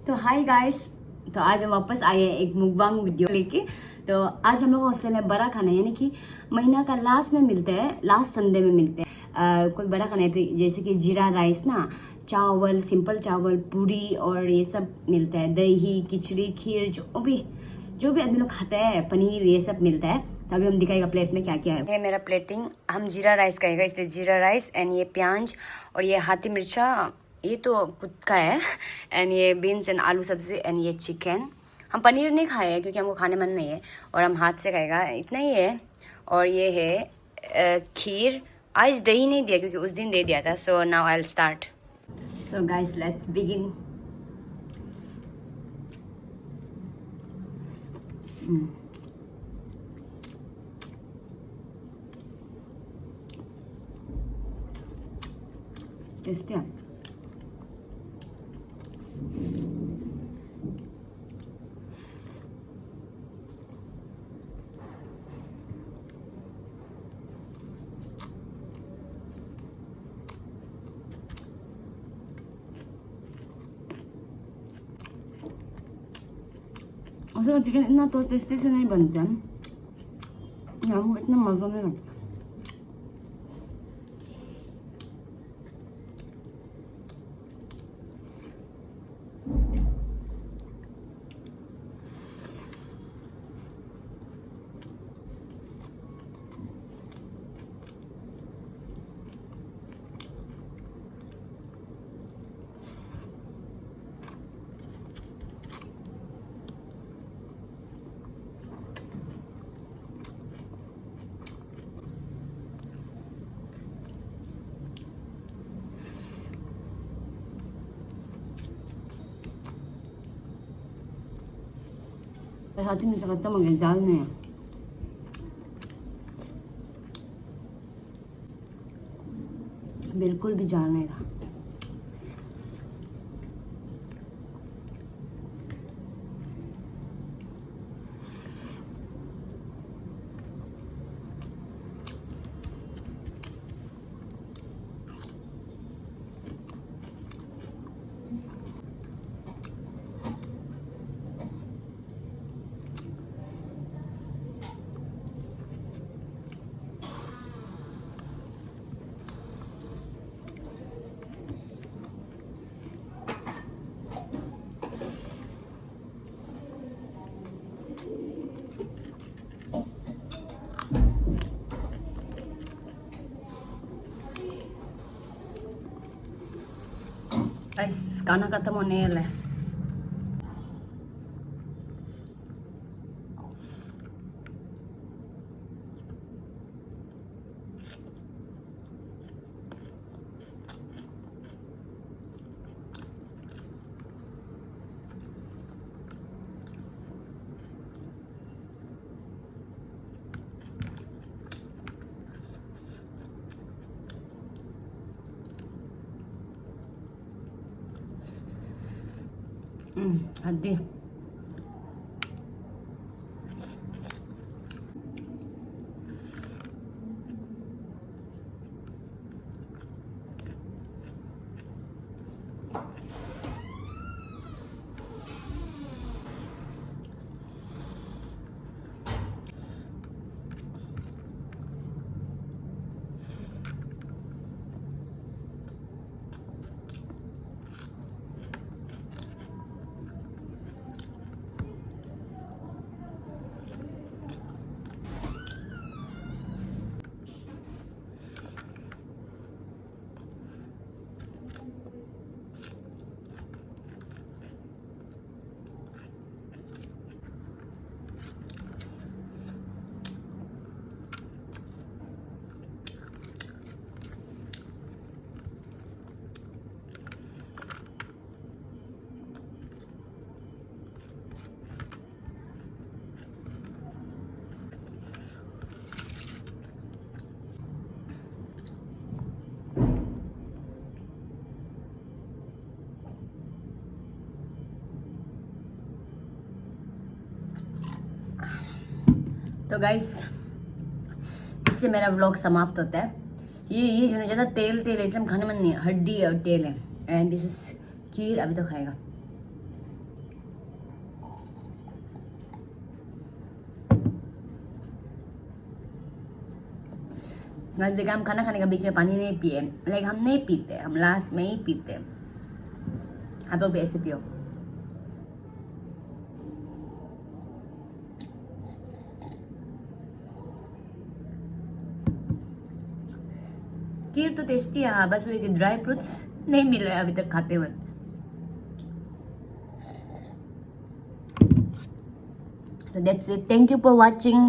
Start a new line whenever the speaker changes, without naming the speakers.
तो hi guys, तो आज हम वापस आए हैं एक मुकबांग वीडियो लेके। तो आज हम लोग हॉस्टल में बड़ा खाना यानी कि महीना का लास्ट में मिलते हैं, लास्ट संडे में मिलते हैं। कोई बड़ा खाना है जैसे कि जीरा राइस ना, चावल, सिंपल चावल, पूरी और ये सब मिलता है। दही, खिचड़ी, खीर, जो भी आदमी लोग खाते हैं, पनीर, ये सब मिलता है। तो अभी हम दिखाएगा प्लेट में क्या क्या है। ये मेरा प्लेटिंग, हम जीरा राइस खाएगा, इसलिए जीरा राइस एंड ये प्याज और ये हाथी मिर्चा, ये तो खुद का है, एंड ये बीन्स एंड आलू सब्जी एंड ये चिकन। हम पनीर नहीं खाए हैं क्योंकि हमको खाने मन नहीं है और हम हाथ से खाएगा, इतना ही है। और ये है खीर। आज दही नहीं दिया क्योंकि उस दिन दे दिया था। So now I will start. So guys, let's begin. Tasty है। उसका चिकन इतना तो टेस्टी से नहीं बनता, हमको इतना मज़ा नहीं लगता। हाथी में खत्म हो गया, दाल में बिल्कुल भी जाल नहीं रहा। गाइस, खाना खत्म होने वाला है। हद्दी। तो गाइस, इससे मेरा व्लॉग समाप्त होता है। ये जो ज़्यादा तेल है इसलिए हम खाने में नहीं है, हड्डी और तेल है। एंड दिस इज खीर, अभी तो खाएगा। वैसे देखिए हम खाना खाने के बीच में पानी नहीं पिए, लाइक हम नहीं पीते, हम लास्ट में ही पीते। आप लोग भी ऐसे पियो। खीर तो टेस्टी है, हाँ, बस वो ड्राई फ्रूट्स नहीं मिल रहा है अभी तक खाते वक्त। So that's it. Thank you for watching.